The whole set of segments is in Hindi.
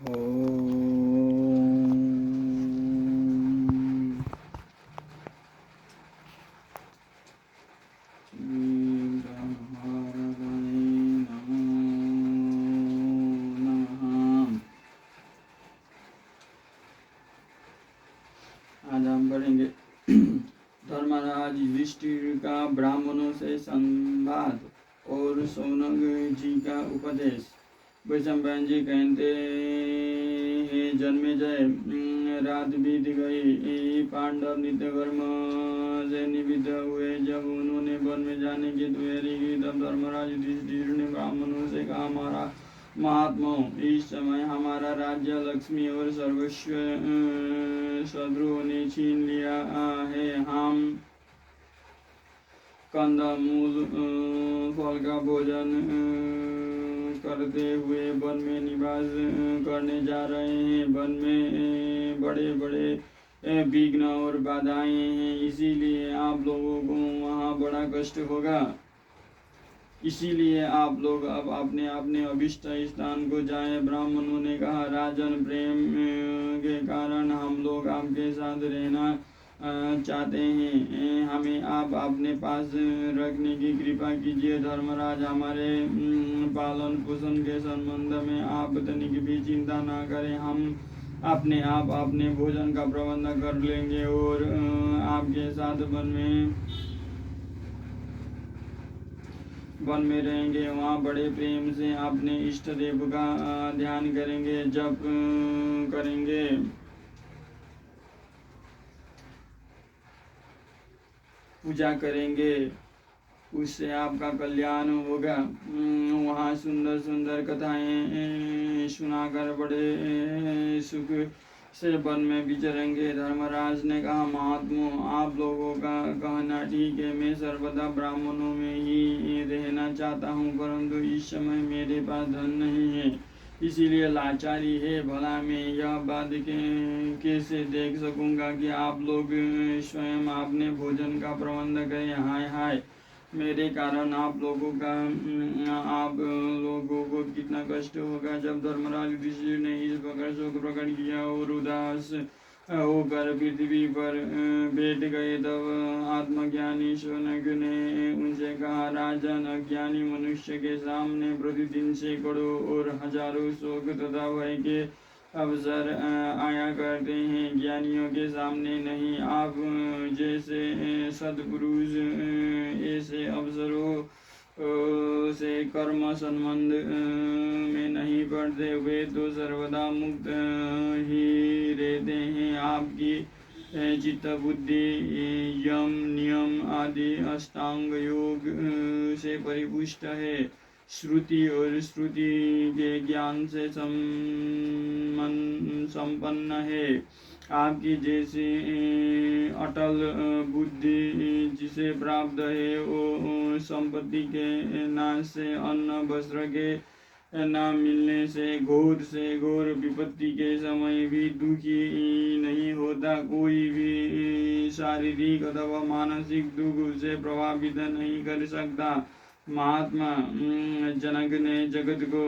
आज हम पढ़ेंगे धर्मराज युधिष्ठिर का ब्राह्मणों से संवाद और शौनक जी का उपदेश। वैशंपायन जी कहते हैं, जन्मेजय, रात बीत गई। पांडव नित्य कर्म से निवृत्त हुए। जब उन्होंने वन में जाने की तैयारी की, तब धर्मराज युधिष्ठिर ने ब्राह्मणों से कहा, हमारा महात्मा, इस समय हमारा राज्य, लक्ष्मी और सर्वस्व शत्रुओं ने छीन लिया है। हम कंदमूल फल का भोजन करते हुए वन में निवास करने जा रहे हैं। वन में बड़े बड़े विघ्न और बाधाएं हैं, इसीलिए आप लोगों को वहाँ बड़ा कष्ट होगा। इसीलिए आप लोग अब अपने अपने अभिष्ट स्थान को जाएं। ब्राह्मणों ने कहा, राजन, प्रेम के कारण हम लोग आपके साथ रहना चाहते हैं। हमें आप अपने पास रखने की कृपा कीजिए। धर्मराज, हमारे पालन पोषण के संबंध में आप तनिक भी चिंता न करें। हम अपने आप अपने भोजन का प्रबंध कर लेंगे और आपके साथ वन में रहेंगे। वहाँ बड़े प्रेम से अपने इष्ट देव का ध्यान करेंगे, जप करेंगे। पूजा करेंगे, उससे आपका कल्याण होगा। वहाँ सुंदर सुंदर कथाएं सुनाकर बड़े सुख से वन में विचरेंगे। धर्मराज ने कहा, महात्मो, आप लोगों का कहना ठीक है। मैं सर्वदा ब्राह्मणों में ही रहना चाहता हूँ, परंतु इस समय मेरे पास धन नहीं है, इसीलिए लाचारी है। भला मैं यह बात कैसे देख सकूंगा कि आप लोग स्वयं अपने भोजन का प्रबंध करें। हाय हाय, मेरे कारण आप लोगों को कितना कष्ट होगा। जब धर्मराज युधिष्ठिर ने इस प्रकार शोक प्रकट किया और उदास होकर पृथ्वी पर बैठ गए, तब आत्मज्ञानी शौनक ने उनसे कहा, राजन, अज्ञानी मनुष्य के सामने प्रतिदिन सैकड़ों और हजारों शोक तथा भय के अवसर आया करते हैं, ज्ञानियों के सामने नहीं। आप जैसे सत्पुरुष ऐसे अवसरों से कर्म संबंध में नहीं पड़ते, वे तो सर्वदा मुक्त ही रहते हैं। आपकी चित्त बुद्धि यम नियम आदि अष्टांग योग से परिपुष्ट है, श्रुति और श्रुति के ज्ञान से संपन्न है। आपकी जैसी अटल बुद्धि जिसे प्राप्त है, वो संपत्ति के नाश से, अन्न वस्त्र के न मिलने से, घोर विपत्ति के समय भी दुखी नहीं होता। कोई भी शारीरिक अथवा मानसिक दुख उसे प्रभावित नहीं कर सकता। महात्मा, जनक ने जगत को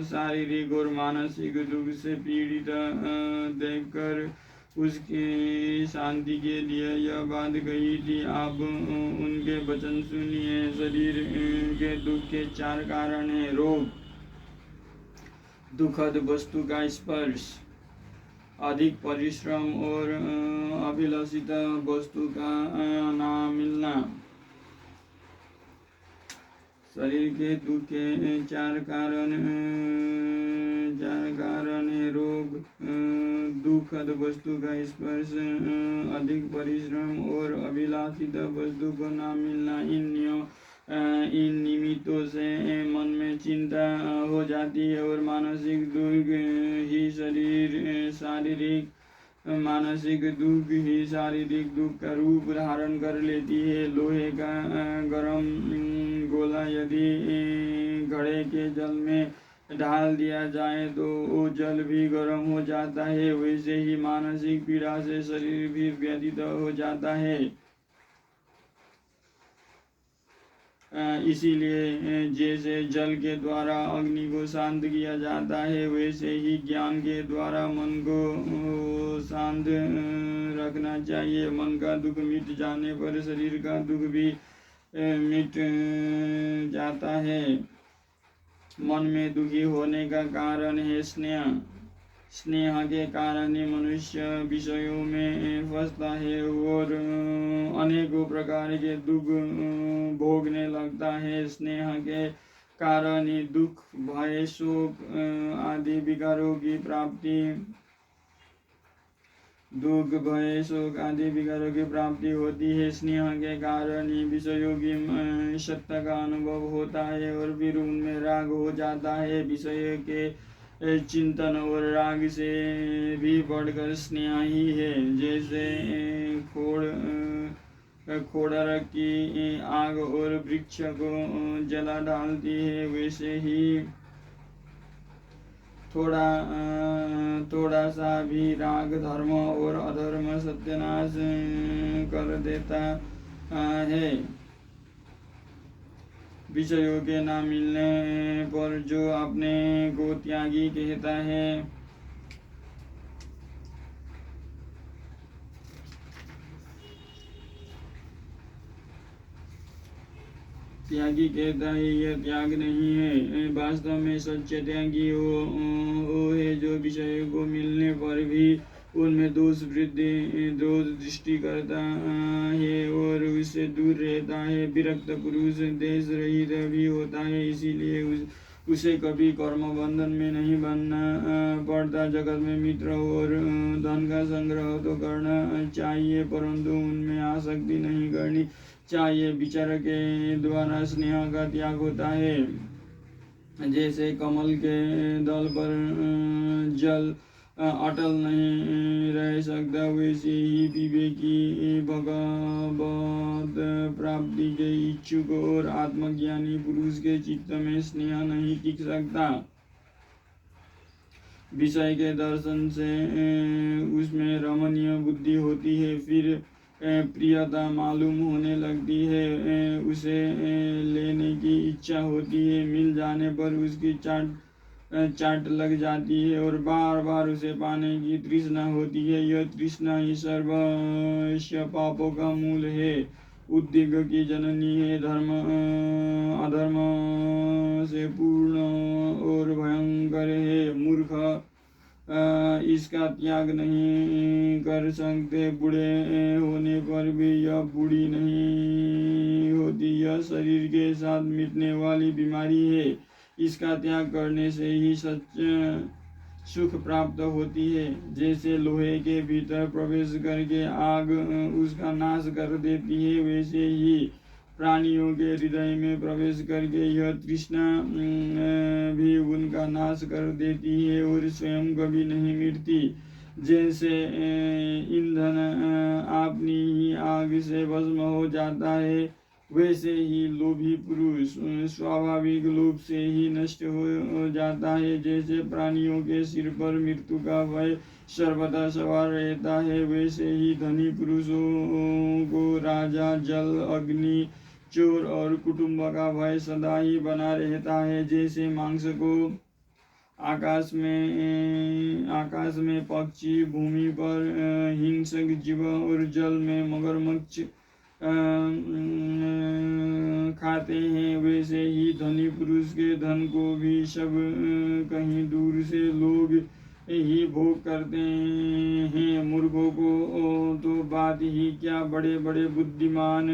शारीरिक और मानसिक दुख से पीड़ित देखकर उसकी शांति के लिए यह बात कही थी। आप उनके वचन सुनिए। शरीर के दुख के 4 कारण हैं। रोग, दुखद वस्तु का स्पर्श, अधिक परिश्रम और अभिलषित वस्तु का न मिलना। शरीर के दुख के 4 कारण है। रोग, दुखद वस्तु का स्पर्श, अधिक परिश्रम और अभिलाषित वस्तु को न मिलना। इन निमित्तों से मन में चिंता हो जाती है और मानसिक दुख ही मानसिक दुख ही शारीरिक दुख का रूप धारण कर लेती है। लोहे का गर्म गोला यदि घड़े के जल में डाल दिया जाए तो वो जल भी गर्म हो जाता है, वैसे ही मानसिक पीड़ा से शरीर भी व्यथित हो जाता है। इसीलिए जैसे जल के द्वारा अग्नि को शांत किया जाता है, वैसे ही ज्ञान के द्वारा मन को शांत रखना चाहिए। मन का दुख मिट जाने पर शरीर का दुख भी मिट जाता है। मन में दुखी होने का कारण है स्नेह। स्नेह के कारण ही मनुष्य विषयों में फंसता है और अनेकों प्रकार के दुख भोगने लगता है। स्नेह के कारण ही दुख, भय, शोक आदि विकारों की प्राप्ति होती है। स्नेह के कारण ही विषयों की सत्ता का अनुभव होता है और फिर उनमें राग हो जाता है। विषय के चिंतन और राग से भी बढ़कर स्नेह ही है। जैसे खोड़र की आग और वृक्ष को जला डालती है, वैसे ही थोड़ा सा भी राग धर्म और अधर्म सत्यानाश कर देता है। विषयों के न मिलने पर जो अपने को त्यागी कहता है, यह त्याग नहीं है। वास्तव में सच्चे त्यागी वो है जो विषय को मिलने पर भी उनमें दोष दृष्टि करता है और उससे दूर रहता है। विरक्त पुरुष देश रहित भी होता है, इसीलिए उसे कभी कर्म बंधन में नहीं बनना पड़ता। जगत में मित्र और धन का संग्रह तो करना चाहिए, परंतु उनमें आसक्ति नहीं करनी चाहिए। विचार के द्वारा स्नेह का त्याग होता है। जैसे कमल के दल पर जल अटल नहीं रह सकता, वैसे ही विवेकी भगवत प्राप्ति के इच्छुक और आत्मज्ञानी पुरुष के चित्त में स्नेह नहीं टिक सकता। विषय के दर्शन से उसमें रमणीय बुद्धि होती है, फिर प्रियता मालूम होने लगती है, उसे लेने की इच्छा होती है, मिल जाने पर उसकी चाट लग जाती है और बार बार उसे पाने की तृष्णा होती है। यह तृष्णा ही सर्वस्व पापों का मूल है, उद्योग की जननी है। धर्म अधर्म से पूर्ण और भयंकर है। मूर्ख इसका त्याग नहीं कर सकते। बूढ़े होने पर भी यह बूढ़ी नहीं होती। यह शरीर के साथ मिटने वाली बीमारी है। इसका त्याग करने से ही सच्चा सुख प्राप्त होती है। जैसे लोहे के भीतर प्रवेश करके आग उसका नाश कर देती है, वैसे ही प्राणियों के हृदय में प्रवेश करके यह तृष्णा भी उनका नाश कर देती है और स्वयं कभी नहीं मिटती। जैसे ईंधन अपनी ही आग से भस्म हो जाता है, वैसे ही लोभी पुरुष स्वाभाविक लोभ से ही नष्ट हो जाता है। जैसे प्राणियों के सिर पर मृत्यु का भय सर्वदा सवार रहता है, वैसे ही धनी पुरुषों को राजा, जल, अग्नि, चोर और कुटुंब का भय सदा ही बना रहता है। जैसे मांस को आकाश में पक्षी, भूमि पर हिंसक जीव और जल में मगरमच्छ खाते हैं, वैसे ही धनी पुरुष के धन को भी सब कहीं दूर से लोग ही भोग करते हैं। मूर्खों को तो बात ही क्या, बड़े बड़े बुद्धिमान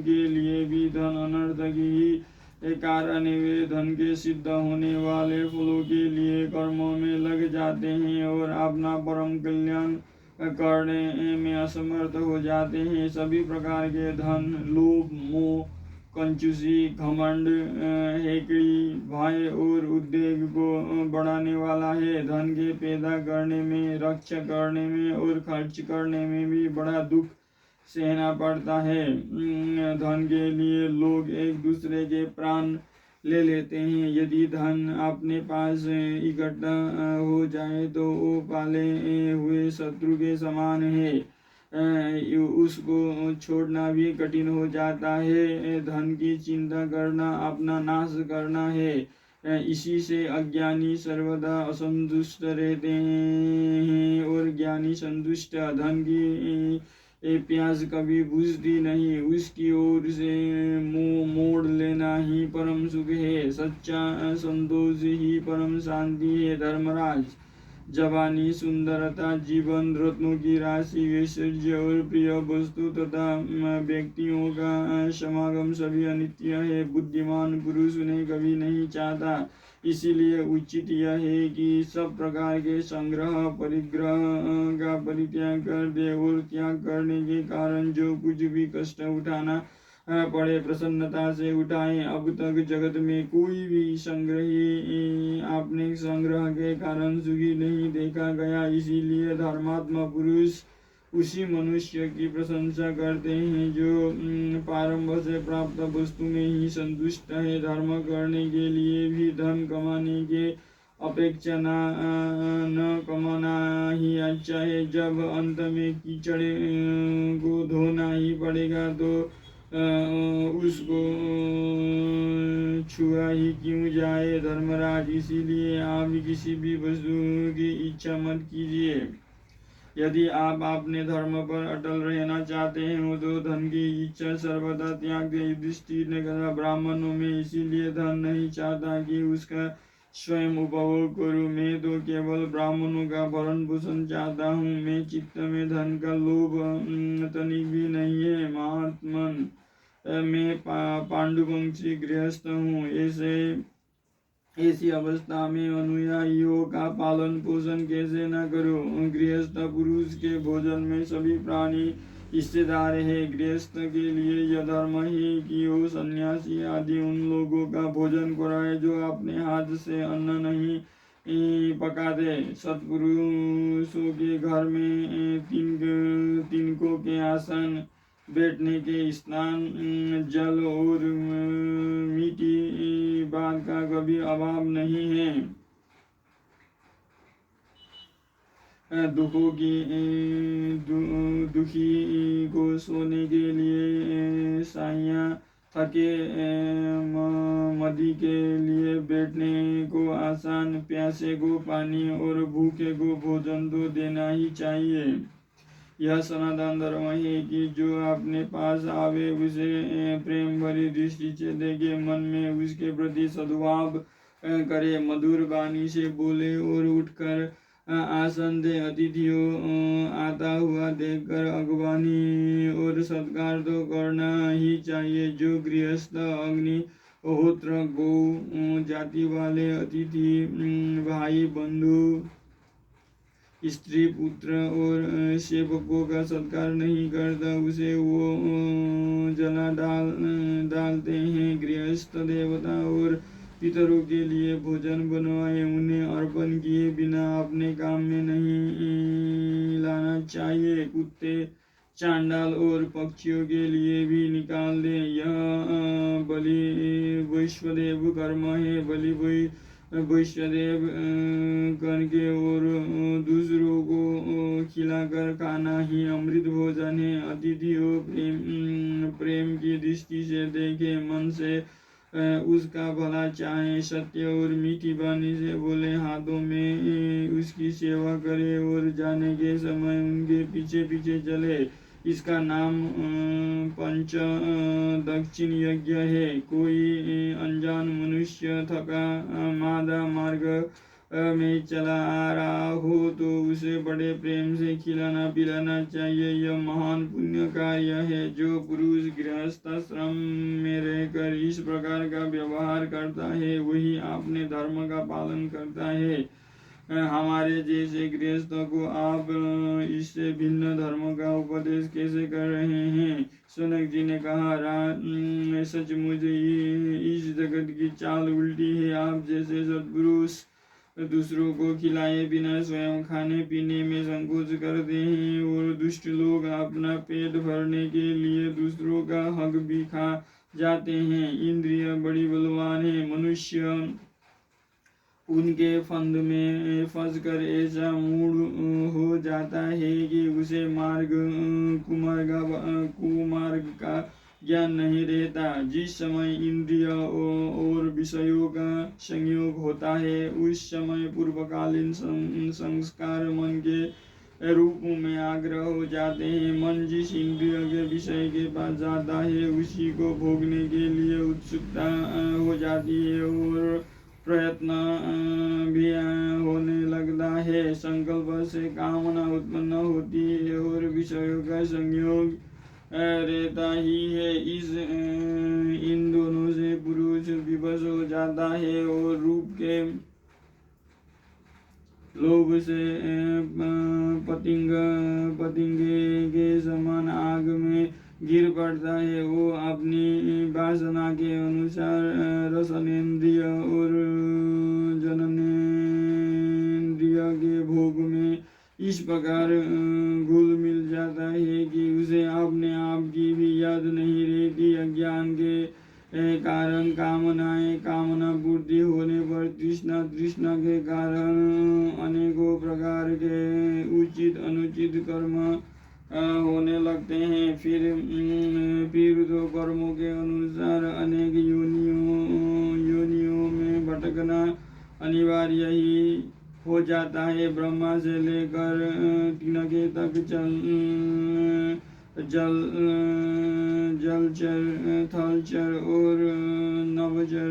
के लिए भी धन अनर्थक ही कारण वे धन के सिद्ध होने वाले फलों के लिए कर्मों में लग जाते हैं और अपना परम कल्याण करने में असमर्थ हो जाते हैं। सभी प्रकार के धन, लोभ, मोह, कंजूसी, घमंड, हेकड़ी, भय और उद्वेग को बढ़ाने वाला है। धन के पैदा करने में, रक्षा करने में और खर्च करने में भी बड़ा दुख सहना पड़ता है। धन के लिए लोग एक दूसरे के प्राण ले लेते हैं। यदि धन अपने पास इकट्ठा हो जाए तो वो पाले हुए शत्रु के समान है। उसको छोड़ना भी कठिन हो जाता है। धन की चिंता करना अपना नाश करना है। इसी से अज्ञानी सर्वदा असंतुष्ट रहते हैं और ज्ञानी संतुष्ट। धन की प्यास कभी बुझती नहीं, उसकी ओर से मुंह मोड़ लेना ही परम सुख है। सच्चा संतोष ही परम शांति है। धर्मराज, जवानी, सुंदरता, जीवन, रत्नों की राशि, ऐश्वर्य और प्रिय वस्तु तथा व्यक्तियों का समागम सभी अनित्य है। बुद्धिमान पुरुष उन्हें कभी नहीं चाहता। इसीलिए उचित यह है कि सब प्रकार के संग्रह परिग्रह का परित्याग कर दे और त्याग करने के कारण जो कुछ भी कष्ट उठाना पड़े प्रसन्नता से उठाए। अब तक जगत में कोई भी संग्रही अपने संग्रह के कारण सुखी नहीं देखा गया। इसीलिए धर्मात्मा पुरुष उसी मनुष्य की प्रशंसा करते हैं जो प्रारंभ से प्राप्त वस्तु में ही संतुष्ट है। धर्म करने के लिए भी धन कमाने के अपेक्षा न कमाना ही अच्छा है। जब अंत में कीचड़ को धोना ही पड़ेगा तो उसको छुआ ही क्यों जाए। धर्मराज, इसीलिए आप किसी भी वस्तु की इच्छा मत कीजिए। यदि आप अपने धर्म पर अटल रहना चाहते हैं तो धन की इच्छा सर्वदा त्याग दे। युधिष्ठिर ने कहा, ब्राह्मणों में इसीलिए धन नहीं चाहता कि उसका स्वयं उपभोग करूं। मैं तो केवल ब्राह्मणों का भरण पोषण चाहता हूँ। मैं चित्त में धन का लोभ तनिक भी नहीं है। महात्मन, मैं पांडुवंशी गृहस्थ हूँ। ऐसी अवस्था में अनुयायियों का पालन पोषण कैसे न करूं। गृहस्थ पुरुष के भोजन में सभी प्राणी हिस्सेदार है। गृहस्थ के लिए यह धर्म है कि वो सन्यासी आदि उन लोगों का भोजन कराए जो अपने हाथ से अन्न नहीं पकाते। सत्पुरुषों के घर में तिनकों के आसन, बैठने के स्थान, जल और मीठी बात का कभी अभाव नहीं है। दुखी को सोने के लिए साइयाँ, थके मदी के लिए बैठने को आसान, प्यासे को पानी और भूखे को भोजन तो देना ही चाहिए। यह सनातन धर्म है कि जो अपने पास आवे उसे प्रेम भरी दृष्टि से देखे, मन में उसके प्रति सद्भाव करे, मधुर वाणी से बोले और उठकर आसन दे। अतिथियों आता हुआ देखकर अगवानी और सत्कार तो करना ही चाहिए। जो गृहस्थ अग्निहोत्र गौ जाति वाले अतिथि, भाई बंधु, स्त्री पुत्र और सेवकों का सत्कार नहीं करता उसे वो जला डालते हैं। गृहस्थ देवता और पितरों के लिए भोजन बनवाए, उन्हें अर्पण किए बिना अपने काम में नहीं लाना चाहिए। कुत्ते, चांडाल और पक्षियों के लिए भी निकाल दे। यह बलि वैश्वदेव कर्म है। बलि वैश्वदेव करके और दूसरों को खिलाकर खाना ही अमृत भोजन है। अतिथियों प्रेम की दृष्टि से देखे, मन से उसका भला चाहे, सत्य और मीठी वाणी से बोले, हाथों में उसकी सेवा करे और जाने के समय उनके पीछे पीछे चले। इसका नाम पंच दक्षिण यज्ञ है। कोई अनजान मनुष्य थका मादा मार्ग में चला आ रहा हो तो उसे बड़े प्रेम से खिलाना पिलाना चाहिए। यह महान पुण्य कार्य है। जो पुरुष गृहस्थाश्रम में रहकर इस प्रकार का व्यवहार करता है वही अपने धर्म का पालन करता है। हमारे जैसे गृहस्थों को आप इससे भिन्न धर्म का उपदेश कैसे कर रहे हैं। सनक जी ने कहा, सचमुच इस जगत की चाल उल्टी है। आप जैसे सत्पुरुष दूसरों को खिलाए बिना स्वयं खाने पीने में संकोच करते हैं और दुष्ट लोग अपना पेट भरने के लिए दूसरों का हक भी खा जाते हैं। इंद्रिय बड़ी बलवान है। मनुष्य उनके फंद में फंसकर ऐसा मूड हो जाता है कि उसे कुमार्ग का ज्ञान नहीं रहता। जिस समय इंद्रिय और विषयों का संयोग होता है उस समय पूर्वकालीन संस्कार मन के रूप में आग्रह हो जाते हैं। मन जिस इंद्रिय के विषय के पास जाता है उसी को भोगने के लिए उत्सुकता हो जाती है और प्रयत्न भी होने लगता है। संकल्प से कामना उत्पन्न होती है और विषयों का संयोग रहता ही है। इन दोनों से पुरुष विवश हो जाता है और रूप के लोभ से पतंगे के समान आग में गिर पड़ता है। वो अपनी वासना के अनुसार रसनेन्द्रिय और जननेन्द्रिय के भोग में इस प्रकार घुल मिल जाता है कि उसे अपने आप की भी याद नहीं रहती। अज्ञान के कारण कामना पूर्ति होने पर तृष्णा के कारण अनेकों प्रकार के उचित अनुचित कर्म होने लगते हैं। फिर तो कर्मों के अनुसार अनेक योनियों में भटकना अनिवार्य ही हो जाता है। ब्रह्मा से लेकर तिनके तक जलचर थलचर और नभचर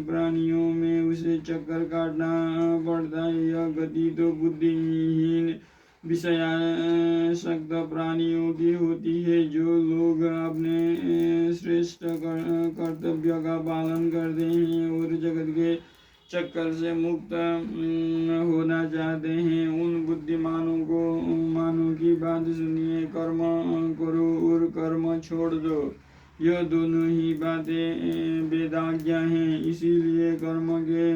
प्राणियों में उसे चक्कर काटना पड़ता है। यह गति तो बुद्धिहीन विषयासक्त प्राणियों की होती है। जो लोग अपने श्रेष्ठ कर्तव्य का पालन करते हैं और जगत के चक्कर से मुक्त होना चाहते हैं उन बुद्धिमानों की बात सुनिए। कर्म करो और कर्म छोड़ दो, यह दोनों ही बातें वेदाज्ञा हैं। इसीलिए कर्म के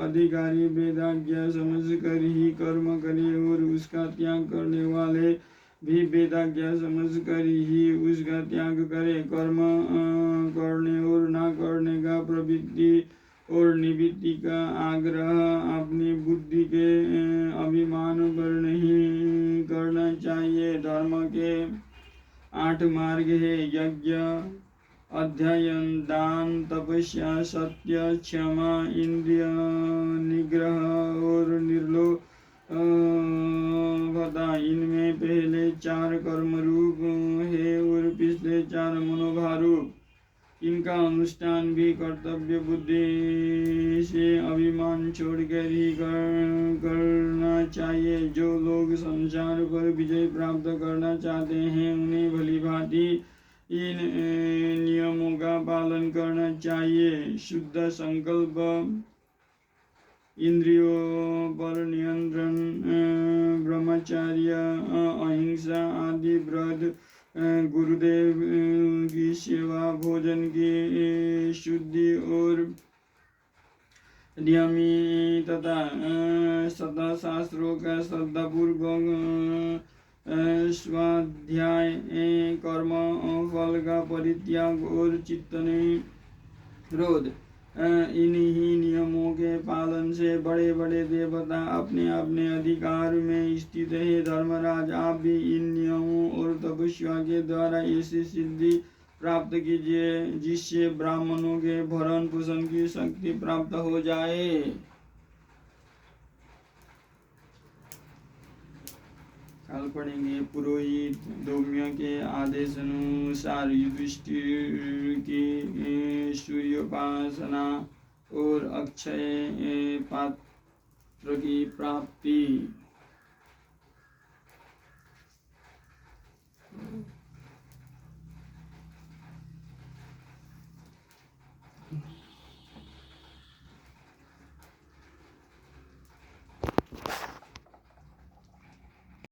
अधिकारी वेदाज्ञा समझकर ही कर्म करे और उसका त्याग करने वाले भी वेदाज्ञा समझकर ही उसका त्याग करे। कर्म करने और ना करने का प्रवृत्ति और निवृत्ति का आग्रह अपनी बुद्धि के अभिमान पर नहीं करना चाहिए। धर्म के 8 मार्ग है: यज्ञ, अध्ययन, दान, तपस्या, सत्य, क्षमा, इंद्रिय निग्रह और निर्लोभता। इनमें पहले 4 कर्म रूप है और पिछले 4 मनोभारूप। इनका अनुष्ठान भी कर्तव्य बुद्धि से अभिमान छोड़कर ही करना चाहिए। जो लोग संसार पर विजय प्राप्त करना चाहते हैं उन्हें भली भांति इन नियमों का पालन करना चाहिए: शुद्ध संकल्प, इंद्रियों पर नियंत्रण, ब्रह्मचर्य, अहिंसा आदि व्रत, गुरुदेव की सेवा, भोजन की शुद्धि और नियमितता, सदा शास्त्रों का श्रद्धापूर्वक स्वाध्याय, कर्म फल का परित्याग और चित्त निरोध। इन्हीं नियमों के पालन से बड़े बड़े देवता अपने अपने अधिकार में स्थित है। धर्मराज, आप भी इन नियमों और तपस्या के द्वारा ऐसी सिद्धि प्राप्त कीजिए जिससे ब्राह्मणों के भरण पोषण की शक्ति प्राप्त हो जाए। कल पढ़ेंगे पुरोहित धौम्य के आदेशानुसार युधिष्ठिर की सूर्योपासना और अक्षय पात्र की प्राप्ति।